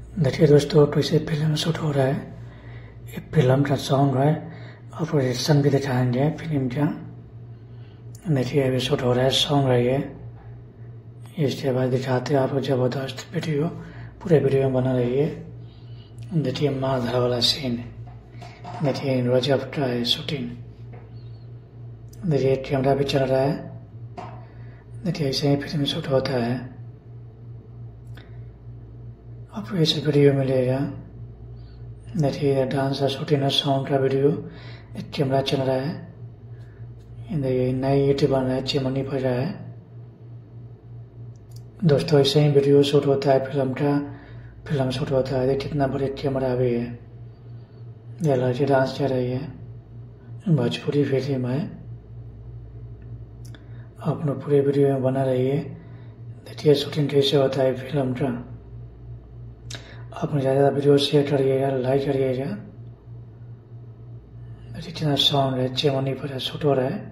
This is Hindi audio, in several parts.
देखिए दोस्तों, तो इसे फिल्म शूट हो रहा है। ये फिल्म का सॉन्ग है और प्रोजेक्शन भी दिखाएंगे फिल्म का। देखिए अभी शूट हो रहा है, सॉन्ग है ये। इसके बाद दिखाते हैं आपको जबरदस्त वीडियो, पूरे वीडियो में बना रही है। देखिए मारधाड़ वाला सीन, देखिए रोजब का है शूटिंग। देखिए कैमरा भी चल रहा है। देखिए ऐसे ही फिल्म शूट होता है। आपको इस वीडियो मिलेगा। देखिए डांस शूटिंग है, सॉन्ग का वीडियो, एक कैमरा चल रहा है। देखिए नई ईंट बन रहा है, चिमनी पड़ रहा है। दोस्तों ऐसे ही वीडियो शूट होता है, फिल्म शूट होता है। देखिए कितना बड़े कैमरा भी है। यह लड़की डांस कर रही है, भोजपुरी फिल्म है। अपने पूरे वीडियो में बना रही है। देखिए शूटिंग कैसे होता है फिल्म का। अपने ज़्यादा वीडियो शेयर करिएगा, लाइक करिएगा। कितना सॉन्ग है, चिमनी पर शूट हो रहा है।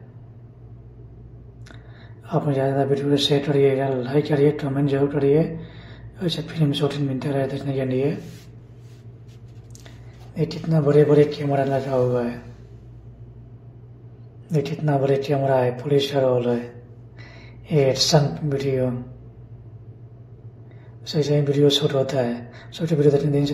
अपने ज़्यादा वीडियो शेयर करिएगा, लाइक करिए, कमेंट जरूर करिए। ऐसे फिल्म शूटिंग मिलता रहे देखने के लिए। ये कितना बड़े बड़े कैमरा लगा हुआ है। ये कितना बड़े कैमरा है, पुलिस का रोल है। ये एक्शन वीडियो, सही वीडियो शूट होता है। वीडियो देखने दिन से